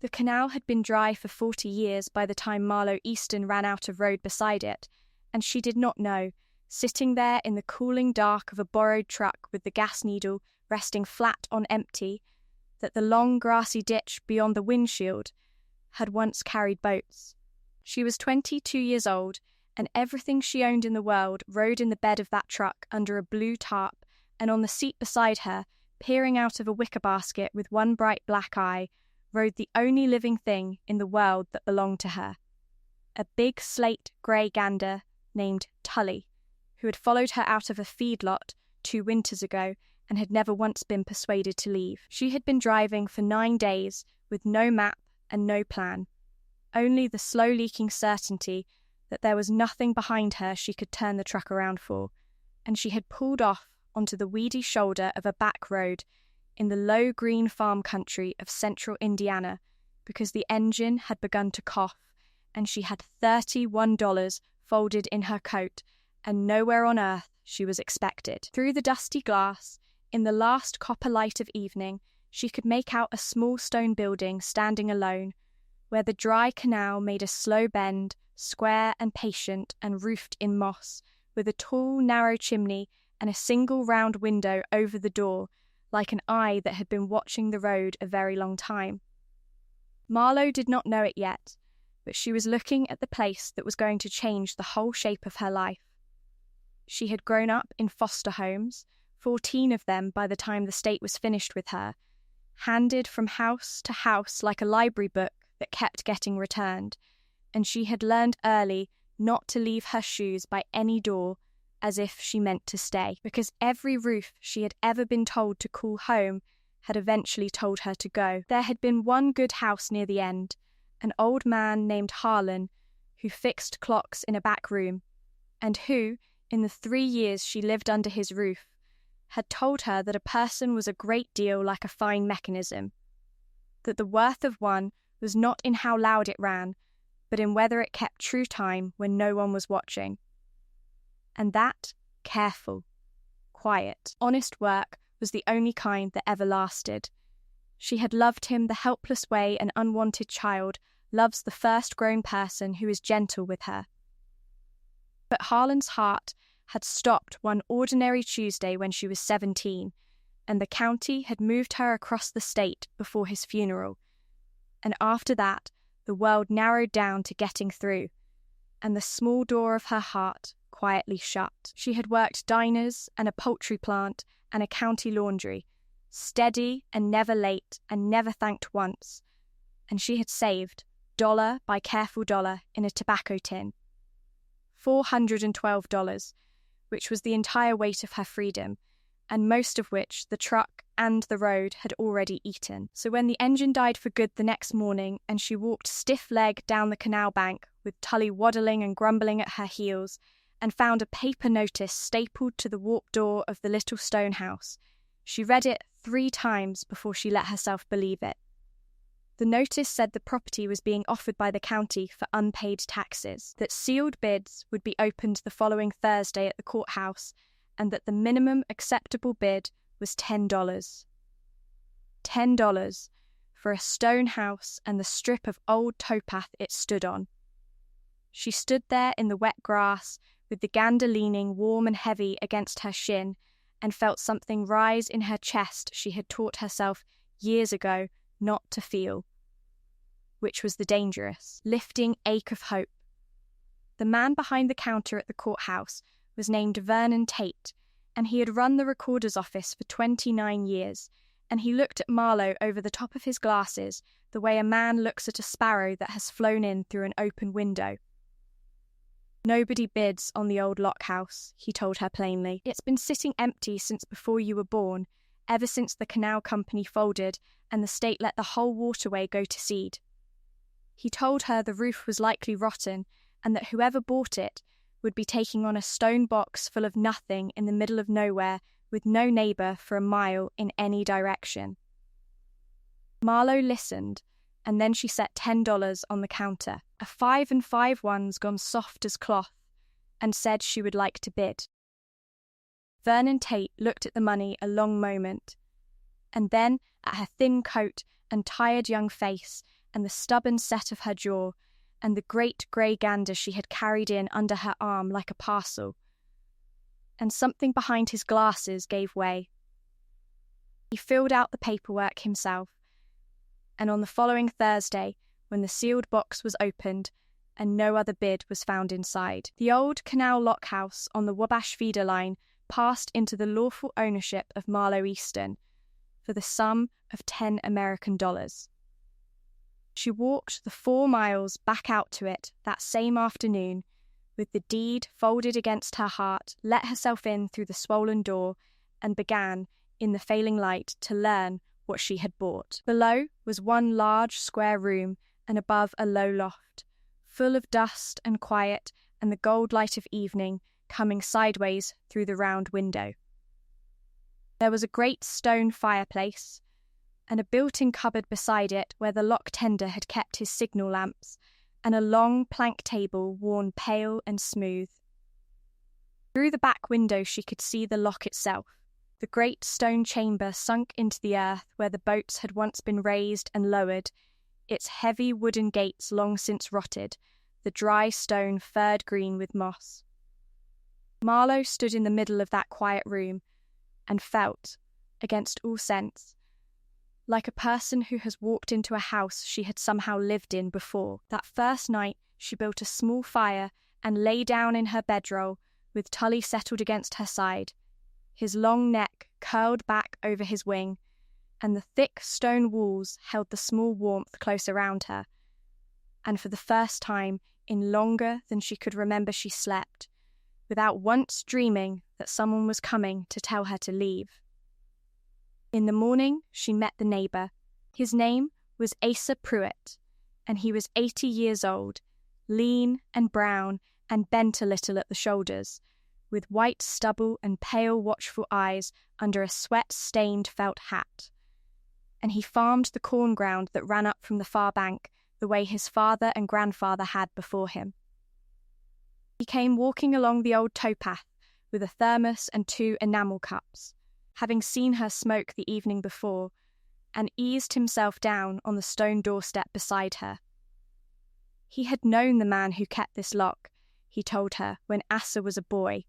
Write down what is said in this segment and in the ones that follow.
The canal had been dry for 40 years by the time Marlowe Easton ran out of road beside it, and she did not know, sitting there in the cooling dark of a borrowed truck with the gas needle resting flat on empty, that the long grassy ditch beyond the windshield had once carried boats. She was 22 years old, and everything she owned in the world rode in the bed of that truck under a blue tarp, and on the seat beside her, peering out of a wicker basket with one bright black eye, rode the only living thing in the world that belonged to her. A big slate grey gander named Tully, who had followed her out of a feedlot 2 winters ago and had never once been persuaded to leave. She had been driving for 9 days with no map and no plan, only the slow-leaking certainty that there was nothing behind her she could turn the truck around for, and she had pulled off onto the weedy shoulder of a back road in the low green farm country of central Indiana because the engine had begun to cough, and she had $31 folded in her coat, and nowhere on earth she was expected. Through the dusty glass, in the last copper light of evening, she could make out a small stone building standing alone, where the dry canal made a slow bend, square and patient and roofed in moss, with a tall, narrow chimney and a single round window over the door, like an eye that had been watching the road a very long time. Marlowe did not know it yet, but she was looking at the place that was going to change the whole shape of her life. She had grown up in foster homes, 14 of them by the time the state was finished with her, handed from house to house like a library book that kept getting returned, and she had learned early not to leave her shoes by any door as if she meant to stay, because every roof she had ever been told to call home had eventually told her to go. There had been one good house near the end, an old man named Harlan, who fixed clocks in a back room, and who, in the 3 years she lived under his roof, had told her that a person was a great deal like a fine mechanism, that the worth of one was not in how loud it ran, but in whether it kept true time when no one was watching. And that, careful, quiet, honest work was the only kind that ever lasted. She had loved him the helpless way an unwanted child loves the first grown person who is gentle with her. But Harlan's heart had stopped one ordinary Tuesday when she was 17, and the county had moved her across the state before his funeral. And after that, the world narrowed down to getting through, and the small door of her heart quietly shut. She had worked diners and a poultry plant and a county laundry, steady and never late and never thanked once, and she had saved, dollar by careful dollar, in a tobacco tin. $412, which was the entire weight of her freedom, and most of which the truck and the road had already eaten. So when the engine died for good the next morning and she walked stiff-legged down the canal bank with Tully waddling and grumbling at her heels, and found a paper notice stapled to the warped door of the little stone house, she read it 3 times before she let herself believe it. The notice said the property was being offered by the county for unpaid taxes, that sealed bids would be opened the following Thursday at the courthouse, and that the minimum acceptable bid was $10. $10 for a stone house and the strip of old towpath it stood on. She stood there in the wet grass, with the gander leaning warm and heavy against her shin, and felt something rise in her chest she had taught herself years ago not to feel, which was the dangerous, lifting ache of hope. The man behind the counter at the courthouse was named Vernon Tate, and he had run the recorder's office for 29 years, and he looked at Marlowe over the top of his glasses the way a man looks at a sparrow that has flown in through an open window. "Nobody bids on the old lock house," he told her plainly. "It's been sitting empty since before you were born, ever since the canal company folded and the state let the whole waterway go to seed." He told her the roof was likely rotten, and that whoever bought it would be taking on a stone box full of nothing in the middle of nowhere, with no neighbour for a mile in any direction. Marlowe listened, and then she set $10 on the counter, a 5 and 5 ones gone soft as cloth, and said she would like to bid. Vernon Tate looked at the money a long moment, and then at her thin coat and tired young face, and the stubborn set of her jaw, and the great grey gander she had carried in under her arm like a parcel. And something behind his glasses gave way. He filled out the paperwork himself, and on the following Thursday, when the sealed box was opened and no other bid was found inside, the old Canal lockhouse on the Wabash feeder line passed into the lawful ownership of Marlowe Easton for the sum of $10 American. She walked the 4 miles back out to it that same afternoon, with the deed folded against her heart, let herself in through the swollen door, and began, in the failing light, to learn what she had bought. Below was one large square room, and above a low loft, full of dust and quiet, and the gold light of evening coming sideways through the round window. There was a great stone fireplace, and a built-in cupboard beside it where the lock tender had kept his signal lamps, and a long plank table worn pale and smooth. Through the back window she could see the lock itself, the great stone chamber sunk into the earth where the boats had once been raised and lowered, its heavy wooden gates long since rotted, the dry stone furred green with moss. Marlowe stood in the middle of that quiet room, and felt, against all sense, like a person who has walked into a house she had somehow lived in before. That first night she built a small fire and lay down in her bedroll, with Tully settled against her side, his long neck curled back over his wing, and the thick stone walls held the small warmth close around her. And for the first time in longer than she could remember she slept, without once dreaming that someone was coming to tell her to leave. In the morning she met the neighbour. His name was Asa Pruitt, and he was 80 years old, lean and brown and bent a little at the shoulders, with white stubble and pale watchful eyes under a sweat-stained felt hat. And he farmed the corn ground that ran up from the far bank the way his father and grandfather had before him. He came walking along the old towpath with a thermos and 2 enamel cups, having seen her smoke the evening before, and eased himself down on the stone doorstep beside her. He had known the man who kept this lock, he told her, when Asa was a boy.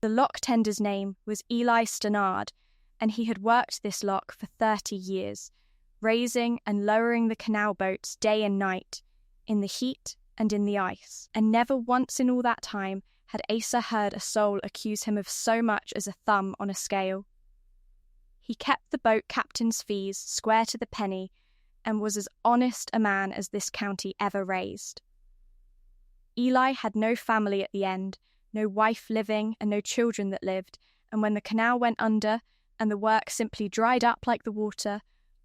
The lock tender's name was Eli Stannard, and he had worked this lock for 30 years, raising and lowering the canal boats day and night, in the heat and in the ice, and never once in all that time had Asa heard a soul accuse him of so much as a thumb on a scale. He kept the boat captain's fees square to the penny, and was as honest a man as this county ever raised. Eli had no family at the end, no wife living and no children that lived, and when the canal went under and the work simply dried up like the water,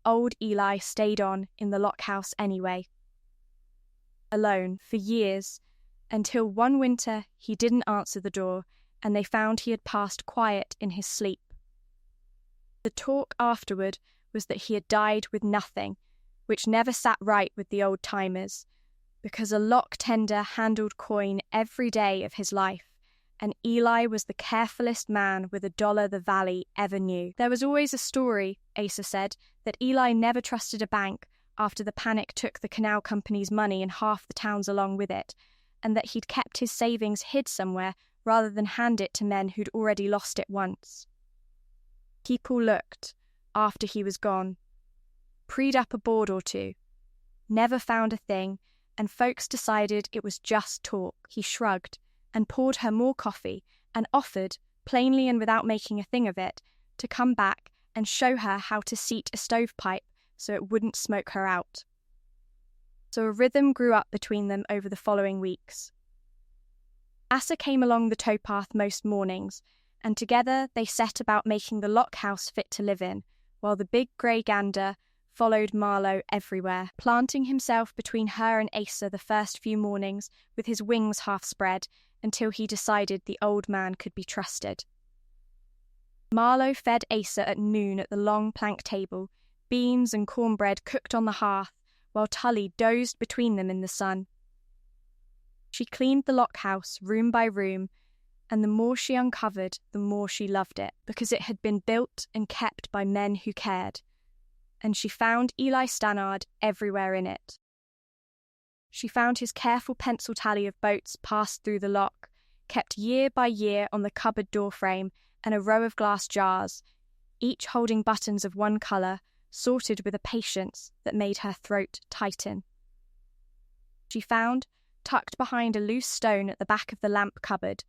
old Eli stayed on in the lockhouse anyway. Alone for years, until one winter he didn't answer the door, and they found he had passed quiet in his sleep. The talk afterward was that he had died with nothing, which never sat right with the old-timers, because a lock tender handled coin every day of his life, and Eli was the carefulest man with $1 the valley ever knew. There was always a story, Asa said, that Eli never trusted a bank after the panic took the canal company's money and half the towns along with it, and that he'd kept his savings hid somewhere rather than hand it to men who'd already lost it once. People looked, after he was gone, preed up a board or 2, never found a thing, and folks decided it was just talk. He shrugged and poured her more coffee and offered, plainly and without making a thing of it, to come back and show her how to seat a stovepipe so it wouldn't smoke her out. So a rhythm grew up between them over the following weeks. Asa came along the towpath most mornings, and together they set about making the lock house fit to live in, while the big grey gander followed Marlowe everywhere, planting himself between her and Asa the first few mornings with his wings half spread, until he decided the old man could be trusted. Marlowe fed Asa at noon at the long plank table, beans and cornbread cooked on the hearth, while Tully dozed between them in the sun. She cleaned the lock house room by room, and the more she uncovered, the more she loved it, because it had been built and kept by men who cared, and she found Eli Stannard everywhere in it. She found his careful pencil tally of boats passed through the lock, kept year by year on the cupboard door frame, and a row of glass jars, each holding buttons of one colour, sorted with a patience that made her throat tighten. She found, tucked behind a loose stone at the back of the lamp cupboard,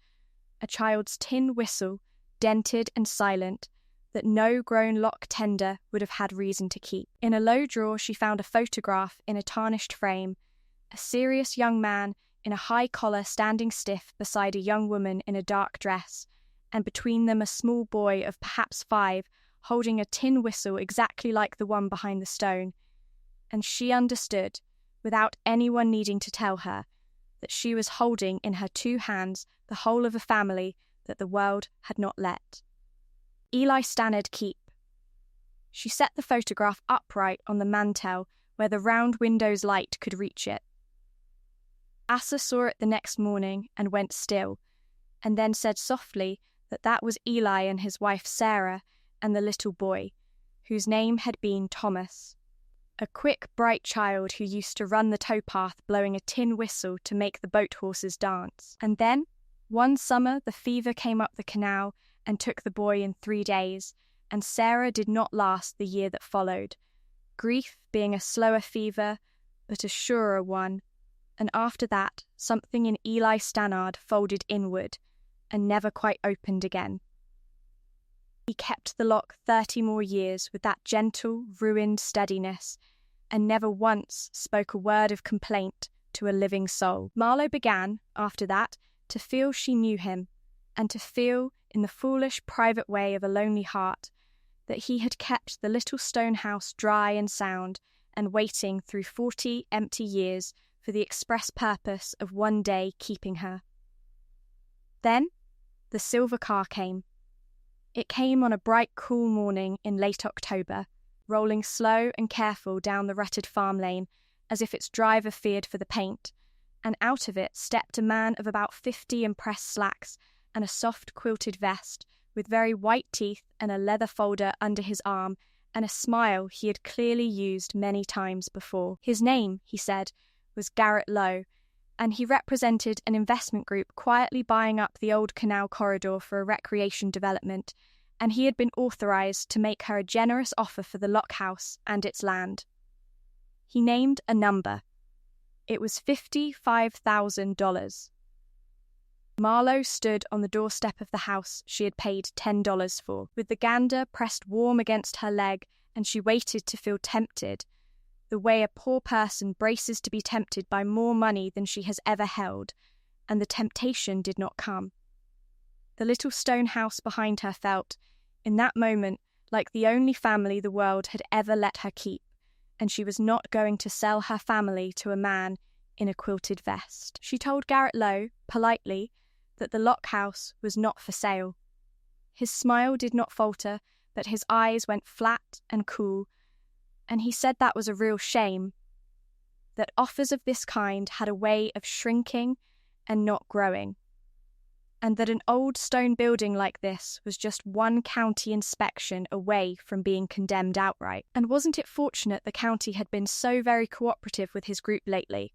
a child's tin whistle, dented and silent, that no grown lock tender would have had reason to keep. In a low drawer she found a photograph in a tarnished frame, a serious young man in a high collar standing stiff beside a young woman in a dark dress, and between them a small boy of perhaps 5 holding a tin whistle exactly like the one behind the stone. And she understood, without anyone needing to tell her, that she was holding in her 2 hands the whole of a family that the world had not let. Eli Stannard Keep. She set the photograph upright on the mantel where the round window's light could reach it. Asa saw it the next morning and went still, and then said softly that that was Eli and his wife Sarah and the little boy, whose name had been Thomas. A quick, bright child who used to run the towpath blowing a tin whistle to make the boat horses dance. And then, one summer, the fever came up the canal and took the boy in 3 days, and Sarah did not last the year that followed, grief being a slower fever, but a surer one, and after that something in Eli Stannard folded inward and never quite opened again. He kept the lock 30 more years with that gentle, ruined steadiness, and never once spoke a word of complaint to a living soul. Marlowe began, after that, to feel she knew him, and to feel, in the foolish, private way of a lonely heart, that he had kept the little stone house dry and sound, and waiting through 40 empty years for the express purpose of one day keeping her. Then the silver car came. It came on a bright, cool morning in late October, rolling slow and careful down the rutted farm lane, as if its driver feared for the paint, and out of it stepped a man of about 50 in pressed slacks and a soft quilted vest, with very white teeth and a leather folder under his arm, and a smile he had clearly used many times before. His name, he said, was Garrett Lowe, and he represented an investment group quietly buying up the old canal corridor for a recreation development, and he had been authorized to make her a generous offer for the lock house and its land. He named a number. It was $55,000. Marlowe stood on the doorstep of the house she had paid $10 for, with the gander pressed warm against her leg, and she waited to feel tempted, the way a poor person braces to be tempted by more money than she has ever held, and the temptation did not come. The little stone house behind her felt, in that moment, like the only family the world had ever let her keep, and she was not going to sell her family to a man in a quilted vest. She told Garrett Lowe, politely, that the lock house was not for sale. His smile did not falter, but his eyes went flat and cool, and he said that was a real shame, that offers of this kind had a way of shrinking and not growing, and that an old stone building like this was just one county inspection away from being condemned outright. And wasn't it fortunate the county had been so very cooperative with his group lately?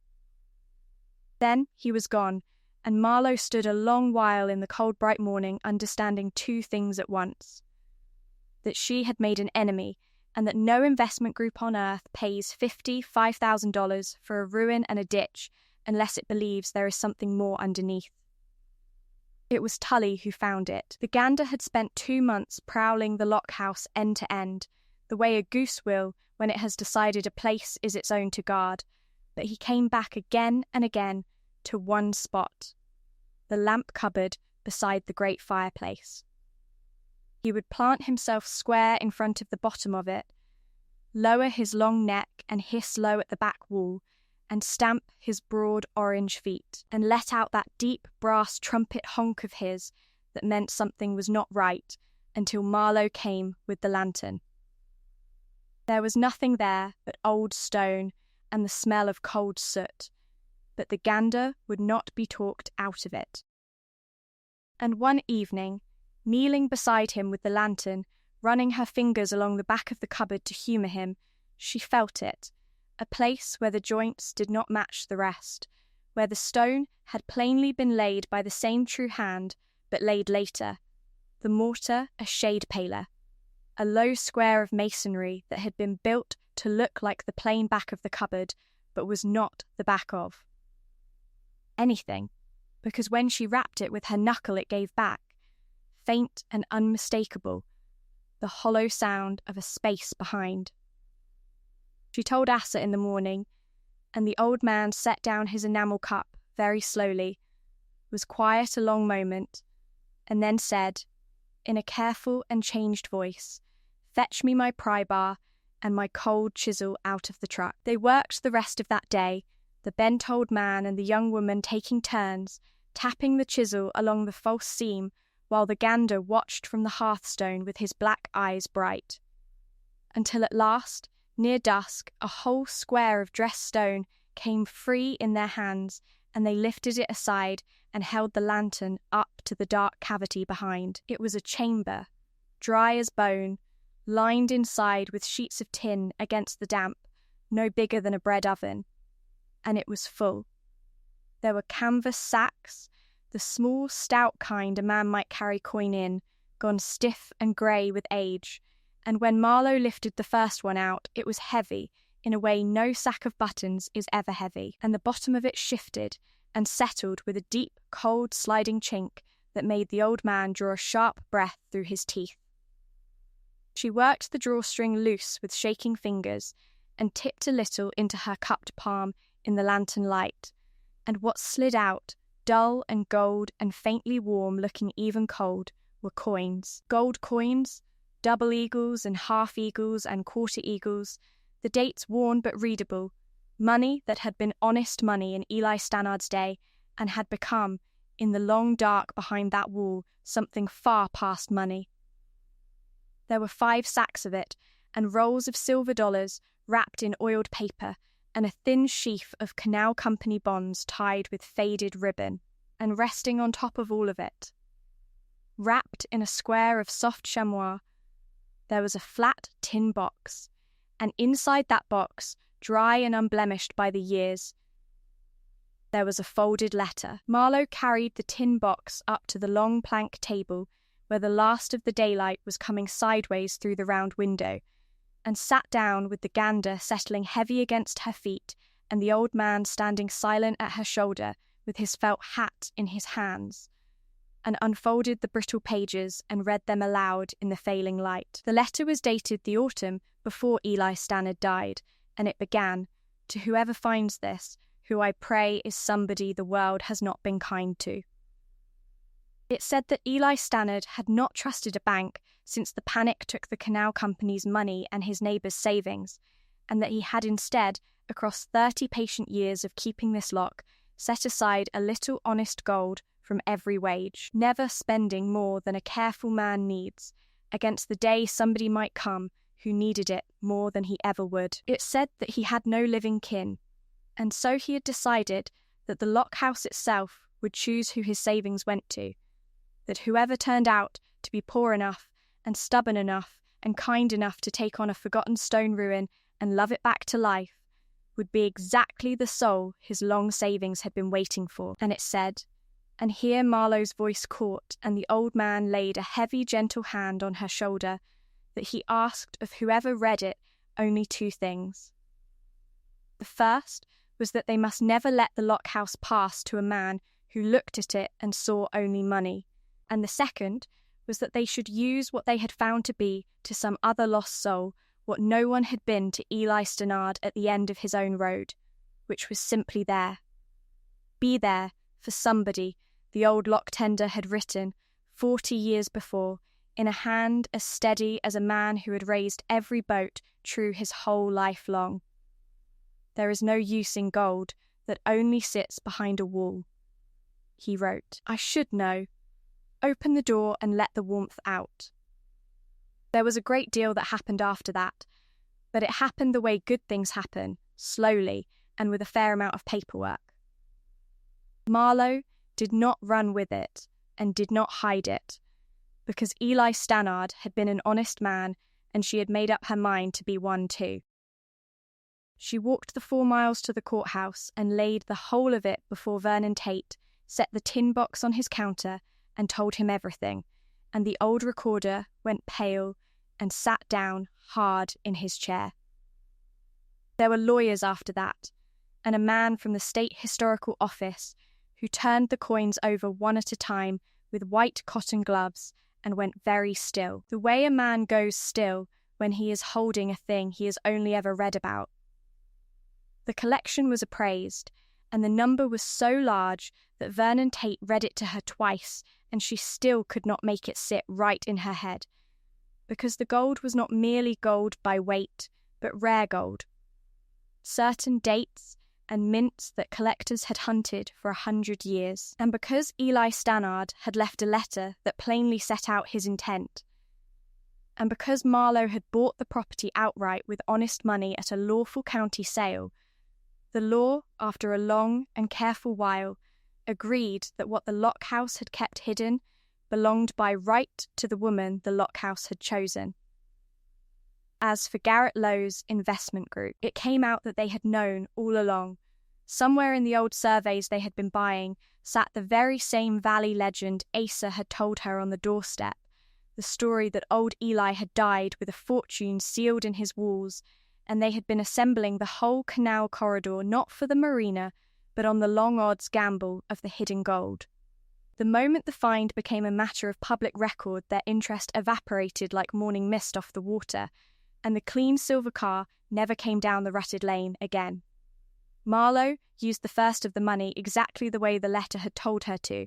Then he was gone, and Marlowe stood a long while in the cold bright morning understanding 2 things at once: that she had made an enemy, and that no investment group on earth pays $55,000 for a ruin and a ditch unless it believes there is something more underneath. It was Tully who found it. The gander had spent 2 months prowling the lock house end to end, the way a goose will when it has decided a place is its own to guard, but he came back again and again to one spot, the lamp cupboard beside the great fireplace. He would plant himself square in front of the bottom of it, lower his long neck and hiss low at the back wall, and stamp his broad orange feet, and let out that deep brass trumpet honk of his that meant something was not right, until Marlowe came with the lantern. There was nothing there but old stone and the smell of cold soot, but the gander would not be talked out of it. And one evening, kneeling beside him with the lantern, running her fingers along the back of the cupboard to humour him, She felt it, a place where the joints did not match the rest, where the stone had plainly been laid by the same true hand, but laid later, the mortar a shade paler, a low square of masonry that had been built to look like the plain back of the cupboard, but was not the back of anything, because when she rapped it with her knuckle it gave back, faint and unmistakable, the hollow sound of a space behind. She told Asa in the morning, and the old man set down his enamel cup very slowly, was quiet a long moment, and then said, in a careful and changed voice, "Fetch me my pry bar and my cold chisel out of the truck." They worked the rest of that day, the bent old man and the young woman taking turns, tapping the chisel along the false seam, while the gander watched from the hearthstone with his black eyes bright. Until at last, near dusk, a whole square of dressed stone came free in their hands, and they lifted it aside and held the lantern up to the dark cavity behind. It was a chamber, dry as bone, lined inside with sheets of tin against the damp, no bigger than a bread oven. And it was full. There were canvas sacks, the small, stout kind a man might carry coin in, gone stiff and grey with age, and when Marlowe lifted the first one out, it was heavy, in a way no sack of buttons is ever heavy, and the bottom of it shifted and settled with a deep, cold, sliding chink that made the old man draw a sharp breath through his teeth. She worked the drawstring loose with shaking fingers and tipped a little into her cupped palm in the lantern light, and what slid out, dull and gold and faintly warm looking even cold, were coins. Gold coins, double eagles and half eagles and quarter eagles, the dates worn but readable, money that had been honest money in Eli Stannard's day and had become, in the long dark behind that wall, something far past money. There were 5 sacks of it, and rolls of silver dollars wrapped in oiled paper, and a thin sheaf of Canal Company bonds tied with faded ribbon, and resting on top of all of it, wrapped in a square of soft chamois, there was a flat tin box, and inside that box, dry and unblemished by the years, there was a folded letter. Marlowe carried the tin box up to the long plank table where the last of the daylight was coming sideways through the round window, and sat down with the gander settling heavy against her feet and the old man standing silent at her shoulder with his felt hat in his hands, and unfolded the brittle pages and read them aloud in the failing light. The letter was dated the autumn before Eli Stannard died, and it began, "To whoever finds this, who I pray is somebody the world has not been kind to." It said that Eli Stannard had not trusted a bank since the panic took the Canal Company's money and his neighbours' savings, and that he had instead, across 30 patient years of keeping this lock, set aside a little honest gold from every wage, never spending more than a careful man needs, against the day somebody might come who needed it more than he ever would. It said that he had no living kin, and so he had decided that the lock house itself would choose who his savings went to, that whoever turned out to be poor enough and stubborn enough and kind enough to take on a forgotten stone ruin and love it back to life would be exactly the soul his long savings had been waiting for. And it said, and here Marlowe's voice caught, and the old man laid a heavy, gentle hand on her shoulder, that he asked of whoever read it only 2 things. The first was that they must never let the lock house pass to a man who looked at it and saw only money, and the second was that they should use what they had found to be to some other lost soul what no one had been to Eli Stannard at the end of his own road, which was simply there. Be there for somebody, the old lock tender had written 40 years before, in a hand as steady as a man who had raised every boat true his whole life long. There is no use in gold that only sits behind a wall. He wrote, I should know. Open the door and let the warmth out. There was a great deal that happened after that, but it happened the way good things happen, slowly and with a fair amount of paperwork. Marlowe did not run with it and did not hide it, because Eli Stannard had been an honest man and she had made up her mind to be one too. She walked the 4 miles to the courthouse and laid the whole of it before Vernon Tate, set the tin box on his counter, and told him everything, and the old recorder went pale and sat down hard in his chair. There were lawyers after that, and a man from the State Historical Office who turned the coins over one at a time with white cotton gloves and went very still, the way a man goes still when he is holding a thing he has only ever read about. The collection was appraised, and the number was so large that Vernon Tate read it to her twice, and she still could not make it sit right in her head, because the gold was not merely gold by weight, but rare gold. Certain dates and mints that collectors had hunted for 100 years, and because Eli Stannard had left a letter that plainly set out his intent, and because Marlowe had bought the property outright with honest money at a lawful county sale, the law, after a long and careful while, agreed that what the Lockhouse had kept hidden belonged by right to the woman the Lockhouse had chosen. As for Garrett Lowe's investment group, it came out that they had known all along. Somewhere in the old surveys they had been buying sat the very same valley legend Asa had told her on the doorstep, the story that old Eli had died with a fortune sealed in his walls, and they had been assembling the whole canal corridor not for the marina, but on the long odds gamble of the hidden gold. The moment the find became a matter of public record, their interest evaporated like morning mist off the water, and the clean silver car never came down the rutted lane again. Marlowe used the first of the money exactly the way the letter had told her to.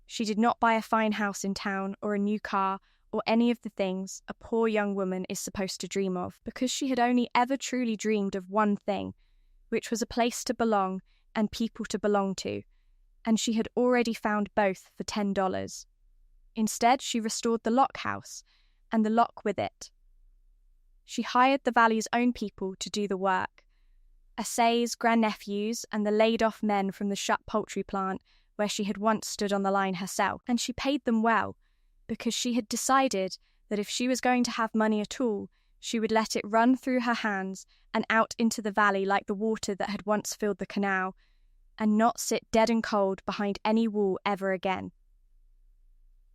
She did not buy a fine house in town or a new car or any of the things a poor young woman is supposed to dream of, because she had only ever truly dreamed of one thing, which was a place to belong and people to belong to, and she had already found both for $10. Instead, she restored the Lockhouse, and the lock with it. She hired the valley's own people to do the work, Assay's grandnephews and the laid-off men from the shut poultry plant where she had once stood on the line herself, and she paid them well, because she had decided that if she was going to have money at all, she would let it run through her hands and out into the valley like the water that had once filled the canal, and not sit dead and cold behind any wall ever again.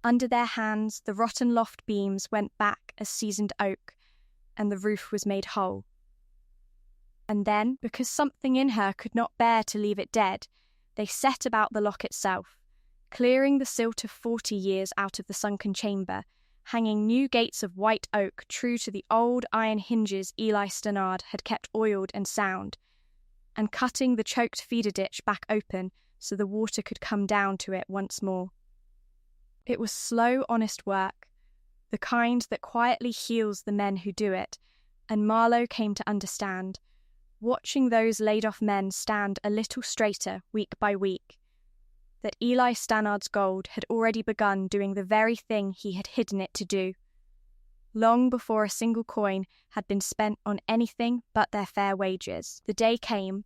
Under their hands, the rotten loft beams went back as seasoned oak, and the roof was made whole. And then, because something in her could not bear to leave it dead, they set about the lock itself, clearing the silt of 40 years out of the sunken chamber, hanging new gates of white oak true to the old iron hinges Eli Stannard had kept oiled and sound, and cutting the choked feeder ditch back open so the water could come down to it once more. It was slow, honest work, the kind that quietly heals the men who do it, and Marlowe came to understand, watching those laid-off men stand a little straighter week by week, that Eli Stannard's gold had already begun doing the very thing he had hidden it to do, long before a single coin had been spent on anything but their fair wages. The day came,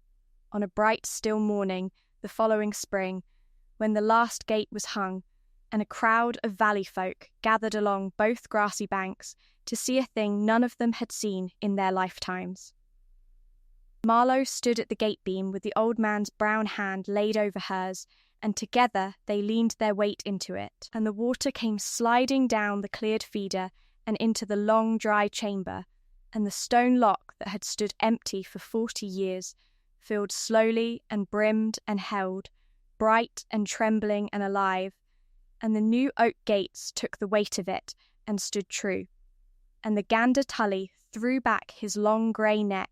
on a bright, still morning the following spring, when the last gate was hung, and a crowd of valley folk gathered along both grassy banks to see a thing none of them had seen in their lifetimes. Marlowe stood at the gate beam with the old man's brown hand laid over hers, and together they leaned their weight into it, and the water came sliding down the cleared feeder and into the long dry chamber, and the stone lock that had stood empty for 40 years filled slowly and brimmed and held, bright and trembling and alive, and the new oak gates took the weight of it and stood true, and the Gander Tully threw back his long grey neck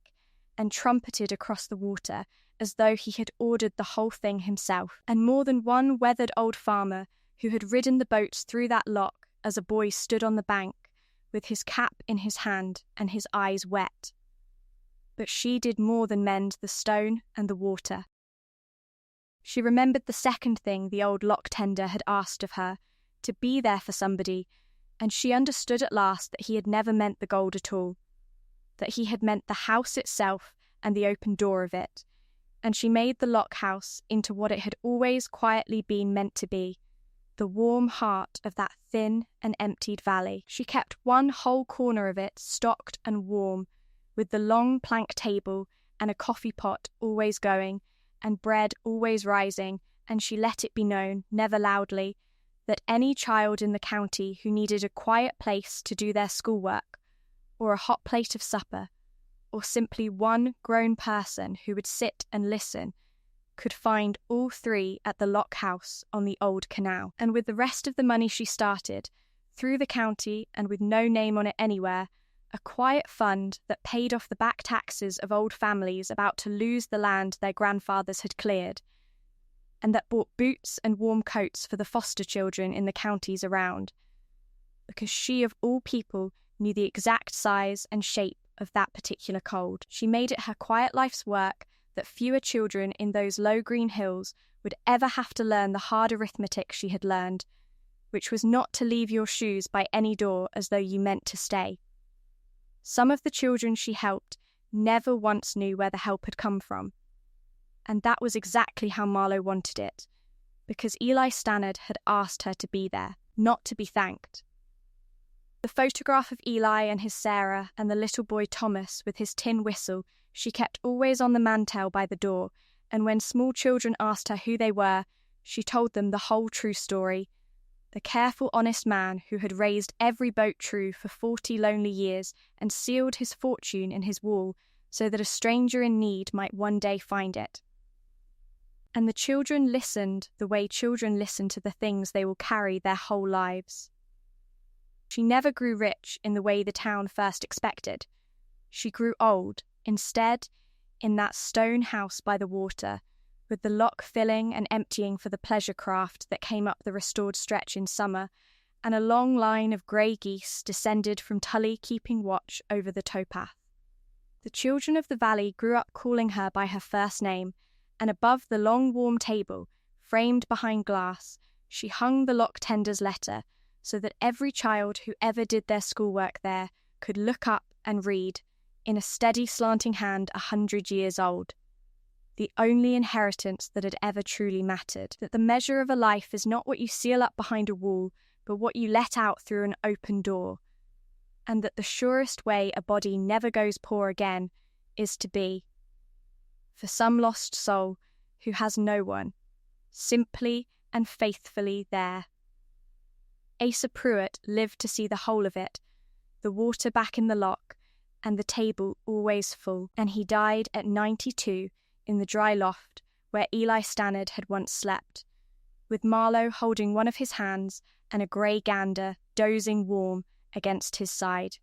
and trumpeted across the water as though he had ordered the whole thing himself, and more than one weathered old farmer who had ridden the boats through that lock as a boy stood on the bank with his cap in his hand and his eyes wet. But she did more than mend the stone and the water. She remembered the second thing the old lock tender had asked of her, to be there for somebody, and she understood at last that he had never meant the gold at all, that he had meant the house itself and the open door of it, and she made the lock house into what it had always quietly been meant to be, the warm heart of that thin and emptied valley. She kept one whole corner of it stocked and warm, with the long plank table and a coffee pot always going, and bread always rising, and she let it be known, never loudly, that any child in the county who needed a quiet place to do their schoolwork, or a hot plate of supper, or simply one grown person who would sit and listen, could find all three at the Lock House on the old canal. And with the rest of the money she started, through the county and with no name on it anywhere, a quiet fund that paid off the back taxes of old families about to lose the land their grandfathers had cleared, and that bought boots and warm coats for the foster children in the counties around, because she of all people knew the exact size and shape of that particular cold. She made it her quiet life's work that fewer children in those low green hills would ever have to learn the hard arithmetic she had learned, which was not to leave your shoes by any door as though you meant to stay. Some of the children she helped never once knew where the help had come from, and that was exactly how Marlowe wanted it, because Eli Stannard had asked her to be there, not to be thanked. The photograph of Eli and his Sarah and the little boy Thomas with his tin whistle she kept always on the mantel by the door, and when small children asked her who they were, she told them the whole true story. The careful, honest man who had raised every boat true for 40 lonely years and sealed his fortune in his wall so that a stranger in need might one day find it. And the children listened the way children listen to the things they will carry their whole lives. She never grew rich in the way the town first expected. She grew old, instead, in that stone house by the water, with the lock filling and emptying for the pleasure craft that came up the restored stretch in summer, and a long line of grey geese descended from Tully keeping watch over the towpath. The children of the valley grew up calling her by her first name, and above the long warm table, framed behind glass, she hung the lock tender's letter, so that every child who ever did their schoolwork there could look up and read, in a steady slanting hand 100 years old, the only inheritance that had ever truly mattered, that the measure of a life is not what you seal up behind a wall, but what you let out through an open door, and that the surest way a body never goes poor again is to be, for some lost soul who has no one, simply and faithfully there. Asa Pruitt lived to see the whole of it, the water back in the lock, and the table always full, and he died at 92 in the dry loft where Eli Stannard had once slept, with Marlowe holding one of his hands and a grey gander dozing warm against his side.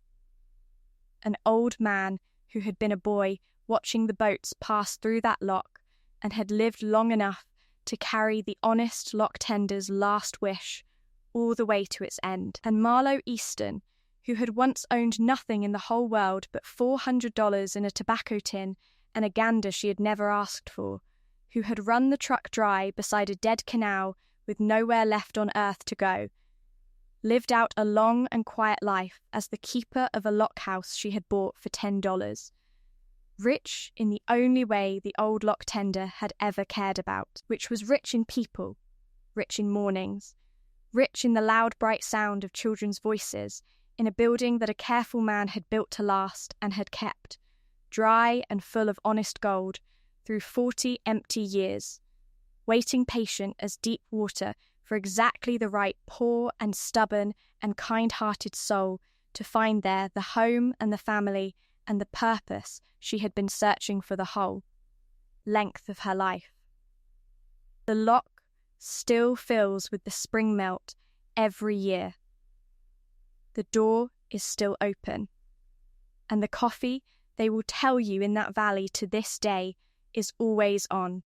An old man who had been a boy watching the boats pass through that lock and had lived long enough to carry the honest lock tender's last wish all the way to its end. And Marlowe Easton, who had once owned nothing in the whole world but $400 in a tobacco tin and a gander she had never asked for, who had run the truck dry beside a dead canal with nowhere left on earth to go, lived out a long and quiet life as the keeper of a lock house she had bought for $10, rich in the only way the old lock tender had ever cared about, which was rich in people, rich in mornings, rich in the loud bright sound of children's voices, in a building that a careful man had built to last and had kept, dry and full of honest gold, through 40 empty years, waiting patient as deep water for exactly the right poor and stubborn and kind-hearted soul to find there the home and the family and the purpose she had been searching for the whole length of her life. The lock still fills with the spring melt every year. The door is still open, and the coffee, they will tell you in that valley to this day, is always on.